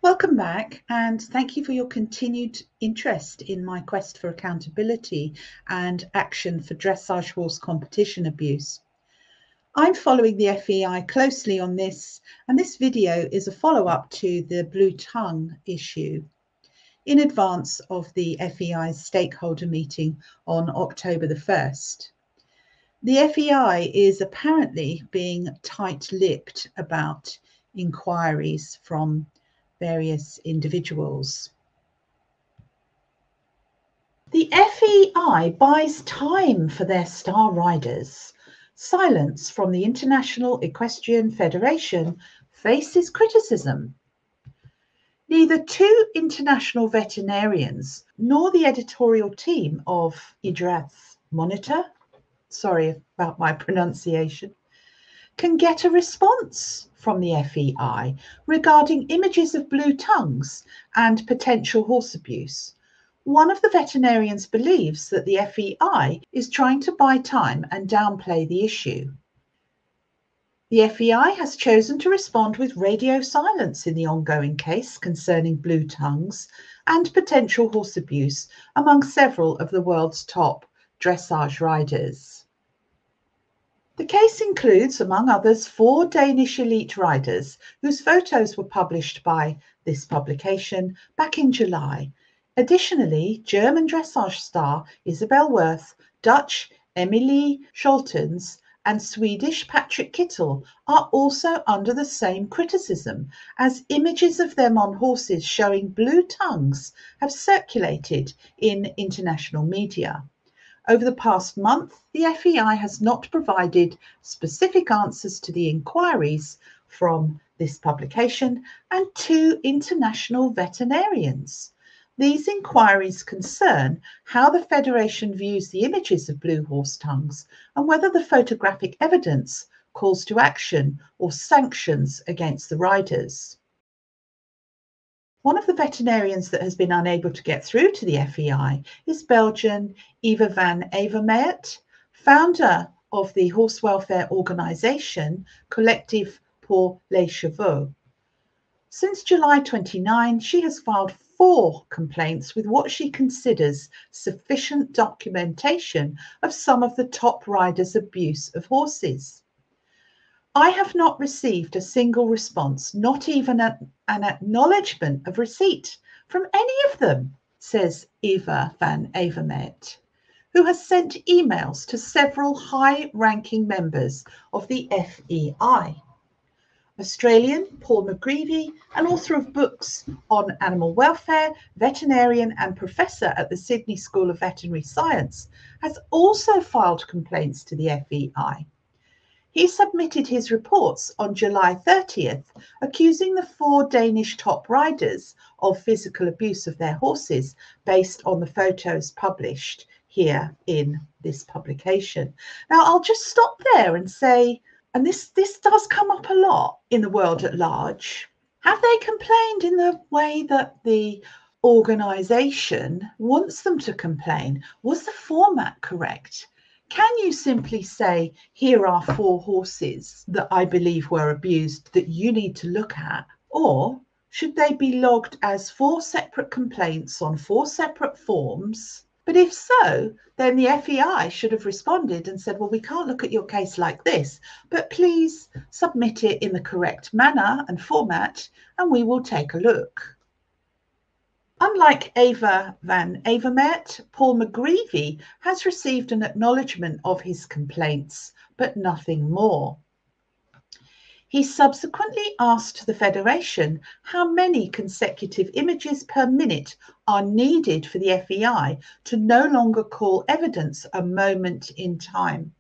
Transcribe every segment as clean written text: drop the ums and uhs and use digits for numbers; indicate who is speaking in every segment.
Speaker 1: Welcome back, and thank you for your continued interest in my quest for accountability and action for dressage horse competition abuse. I'm following the FEI closely on this, and this video is a follow-up to the blue tongue issue in advance of the FEI's stakeholder meeting on October the 1st. The FEI is apparently being tight-lipped about inquiries from various individuals. The FEI buys time for their star riders. Silence from the International Equestrian Federation faces criticism. Neither two international veterinarians nor the editorial team of IDRAS Monitor, sorry about my pronunciation, can get a response from the FEI regarding images of blue tongues and potential horse abuse. One of the veterinarians believes that the FEI is trying to buy time and downplay the issue. The FEI has chosen to respond with radio silence in the ongoing case concerning blue tongues and potential horse abuse among several of the world's top dressage riders. The case includes, among others, 4 Danish elite riders whose photos were published by this publication back in July. Additionally, German dressage star Isabel Wirth, Dutch Emilie Scholtens, and Swedish Patrick Kittel are also under the same criticism, as images of them on horses showing blue tongues have circulated in international media. Over the past month, the FEI has not provided specific answers to the inquiries from this publication and 2 international veterinarians. These inquiries concern how the Federation views the images of blue horse tongues and whether the photographic evidence calls to action or sanctions against the riders. One of the veterinarians that has been unable to get through to the FEI is Belgian Eva van Avermaet, founder of the horse welfare organisation Collectif pour les Chevaux. Since July 29, she has filed 4 complaints with what she considers sufficient documentation of some of the top riders' abuse of horses. I have not received a single response, not even an acknowledgement of receipt from any of them, says Eva van Avermaet, who has sent emails to several high-ranking members of the FEI. Australian Paul McGreevy, an author of books on animal welfare, veterinarian and professor at the Sydney School of Veterinary Science, has also filed complaints to the FEI. He submitted his reports on July 30th, accusing the 4 Danish top riders of physical abuse of their horses based on the photos published here in this publication. Now, I'll just stop there and say, and this does come up a lot in the world at large, have they complained in the way that the organisation wants them to complain? Was the format correct? Can you simply say, here are 4 horses that I believe were abused that you need to look at? Or should they be logged as 4 separate complaints on 4 separate forms? But if so, then the FEI should have responded and said, well, we can't look at your case like this, but please submit it in the correct manner and format, and we will take a look. Unlike Eva van Avermaet, Paul McGreevy has received an acknowledgement of his complaints, but nothing more. He subsequently asked the Federation how many consecutive images per minute are needed for the FEI to no longer call evidence a moment in time,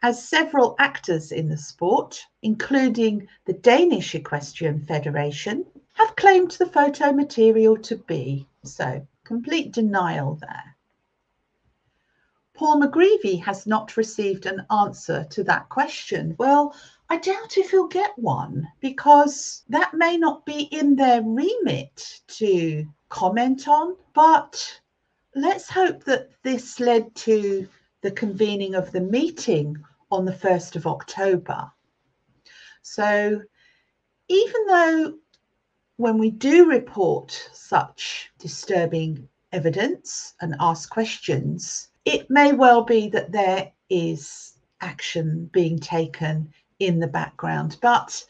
Speaker 1: as several actors in the sport, including the Danish Equestrian Federation, have claimed the photo material to be. So, complete denial there. Paul McGreevy has not received an answer to that question. Well, I doubt if he'll get one, because that may not be in their remit to comment on, but let's hope that this led to the convening of the meeting on the 1st of October. So even though when we do report such disturbing evidence and ask questions, it may well be that there is action being taken in the background. But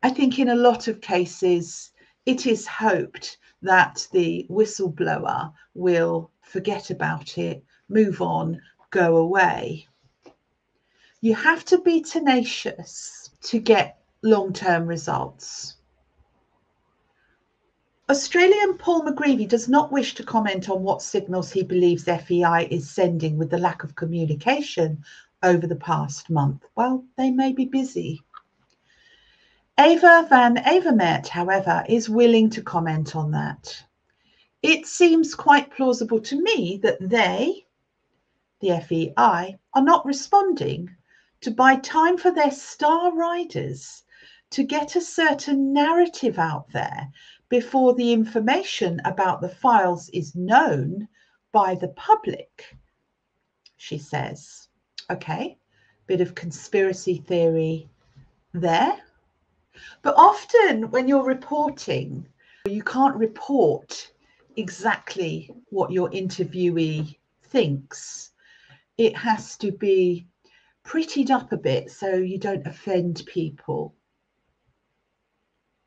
Speaker 1: I think in a lot of cases, it is hoped that the whistleblower will forget about it, move on, go away. You have to be tenacious to get long-term results. Australian Paul McGreevy does not wish to comment on what signals he believes FEI is sending with the lack of communication over the past month. Well, they may be busy. Eva van Avermaet, however, is willing to comment on that. It seems quite plausible to me that they, the FEI, are not responding to buy time for their star riders to get a certain narrative out there before the information about the files is known by the public, she says. Okay, bit of conspiracy theory there. But often when you're reporting, you can't report exactly what your interviewee thinks. It has to be prettied up a bit so you don't offend people.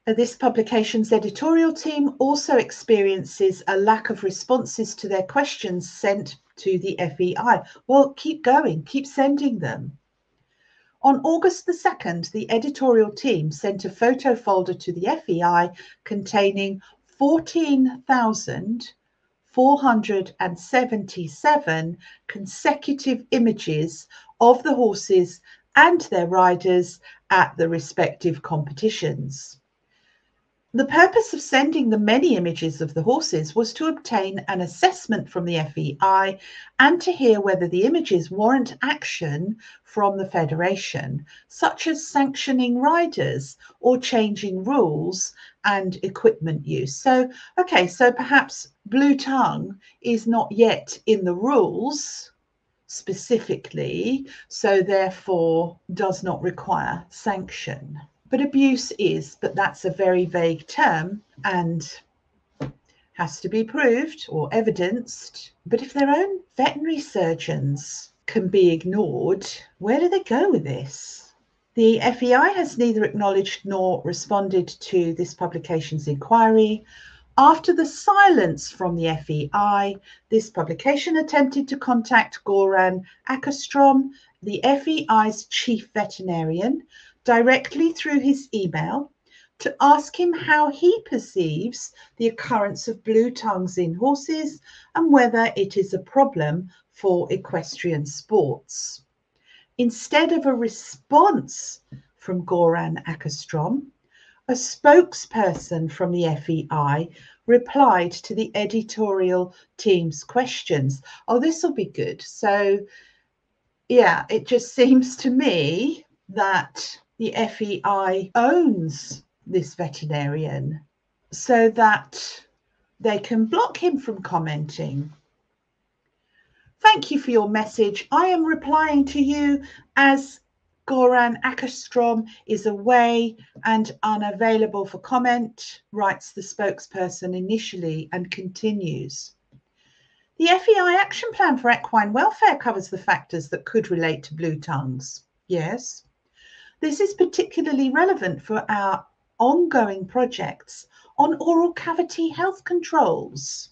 Speaker 1: This publication's editorial team also experiences a lack of responses to their questions sent to the FEI. Well, keep going, keep sending them. On August the 2nd, the editorial team sent a photo folder to the FEI containing 14,477 consecutive images of the horses and their riders at the respective competitions. The purpose of sending the many images of the horses was to obtain an assessment from the FEI and to hear whether the images warrant action from the Federation, such as sanctioning riders or changing rules and equipment use. So, okay, so perhaps blue tongue is not yet in the rules specifically, so therefore does not require sanction. But abuse is, but that's a very vague term and has to be proved or evidenced. But if their own veterinary surgeons can be ignored, where do they go with this? The FEI has neither acknowledged nor responded to this publication's inquiry. After the silence from the FEI, this publication attempted to contact Goran Ackerstrom, the FEI's chief veterinarian, directly through his email to ask him how he perceives the occurrence of blue tongues in horses and whether it is a problem for equestrian sports. Instead of a response from Goran Ackerstrom, a spokesperson from the FEI replied to the editorial team's questions. Oh, this will be good. So, yeah, it just seems to me that the FEI owns this veterinarian so that they can block him from commenting. Thank you for your message. I am replying to you as Goran Ackerstrom is away and unavailable for comment, writes the spokesperson initially and continues. The FEI action plan for equine welfare covers the factors that could relate to blue tongues. Yes. This is particularly relevant for our ongoing projects on oral cavity health controls,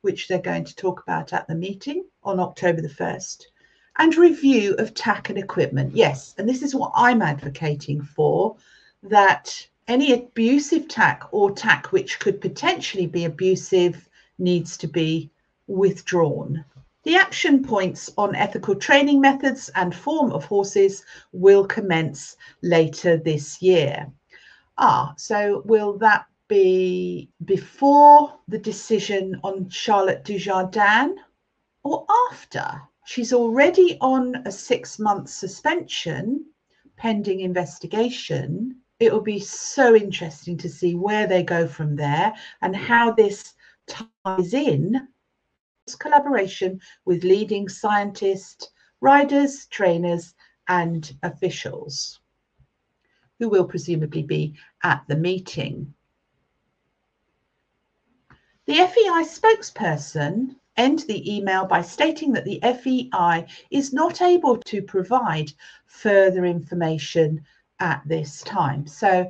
Speaker 1: which they're going to talk about at the meeting on October the 1st, and review of tack and equipment. Yes, and this is what I'm advocating for, that any abusive tack or tack which could potentially be abusive needs to be withdrawn. The action points on ethical training methods and form of horses will commence later this year. So will that be before the decision on Charlotte Dujardin or after? She's already on a 6-month suspension pending investigation. It will be so interesting to see where they go from there and how this ties in collaboration with leading scientists, riders, trainers, and officials who will presumably be at the meeting. The FEI spokesperson ended the email by stating that the FEI is not able to provide further information at this time. So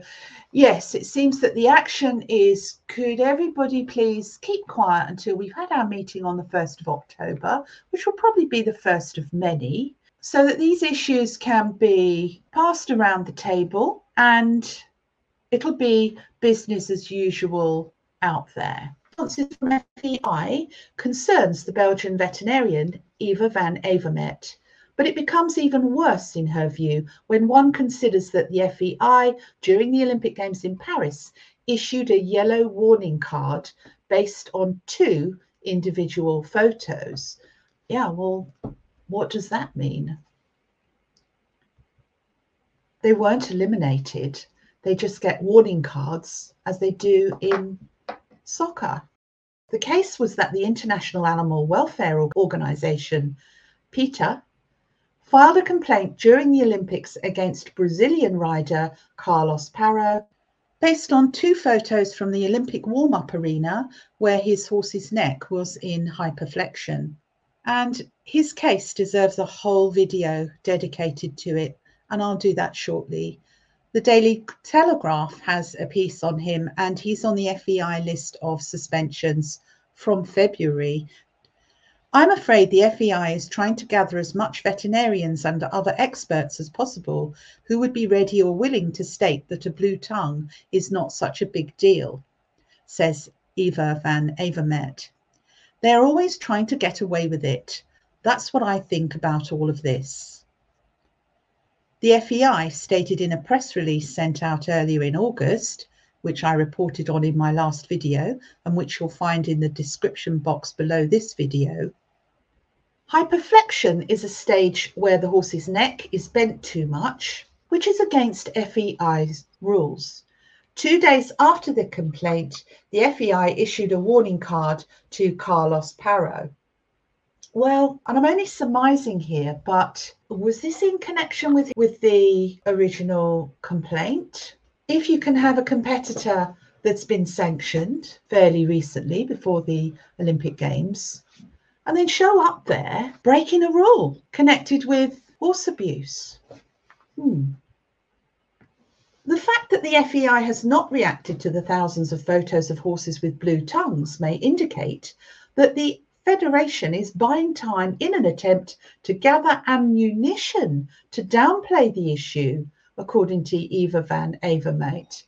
Speaker 1: yes, it seems that the action is, could everybody please keep quiet until we've had our meeting on the 1st of October, which will probably be the first of many, so that these issues can be passed around the table and it'll be business as usual out there. Responses from FEI concerns the Belgian veterinarian Eva van Avermaet, but it becomes even worse in her view when one considers that the FEI during the Olympic Games in Paris issued a yellow warning card based on 2 individual photos. Yeah, well, what does that mean? They weren't eliminated. They just get warning cards as they do in soccer. The case was that the International Animal Welfare Organization, PETA, filed a complaint during the Olympics against Brazilian rider Carlos Parro based on 2 photos from the Olympic warm-up arena where his horse's neck was in hyperflexion. And his case deserves a whole video dedicated to it, and I'll do that shortly. The Daily Telegraph has a piece on him, and he's on the FEI list of suspensions from February. I'm afraid the FEI is trying to gather as much veterinarians and other experts as possible who would be ready or willing to state that a blue tongue is not such a big deal, says Eva van Avermaet. They're always trying to get away with it. That's what I think about all of this. The FEI stated in a press release sent out earlier in August, which I reported on in my last video and which you'll find in the description box below this video. Hyperflexion is a stage where the horse's neck is bent too much, which is against FEI's rules. 2 days after the complaint, the FEI issued a warning card to Carlos Parro. Well, and I'm only surmising here, but was this in connection with the original complaint? If you can have a competitor that's been sanctioned fairly recently before the Olympic Games, and then show up there breaking a rule connected with horse abuse. The fact that the FEI has not reacted to the thousands of photos of horses with blue tongues may indicate that the Federation is buying time in an attempt to gather ammunition to downplay the issue, according to Eva van Avermaet.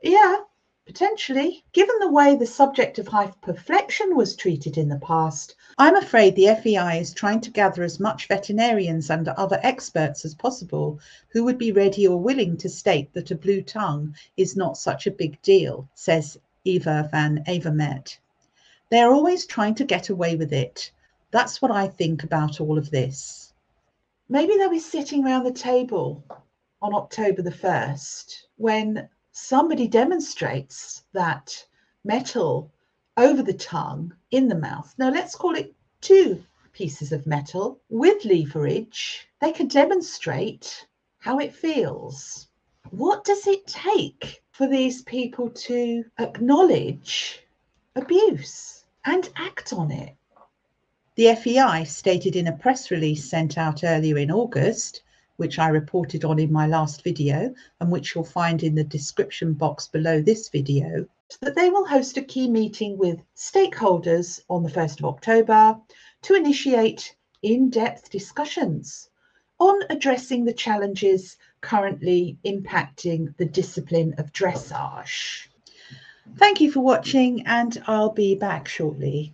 Speaker 1: Yeah, potentially. Given the way the subject of hyperflexion was treated in the past, I'm afraid the FEI is trying to gather as much veterinarians and other experts as possible who would be ready or willing to state that a blue tongue is not such a big deal, says Eva van Avermaet. They're always trying to get away with it. That's what I think about all of this. Maybe they'll be sitting around the table on October the 1st when somebody demonstrates that metal over the tongue in the mouth. Now let's call it 2 pieces of metal with leverage. They can demonstrate how it feels. What does it take for these people to acknowledge abuse and act on it? The FEI stated in a press release sent out earlier in August, which I reported on in my last video and which you'll find in the description box below this video, that they will host a key meeting with stakeholders on the 1st of October to initiate in-depth discussions on addressing the challenges currently impacting the discipline of dressage. Thank you for watching, and I'll be back shortly.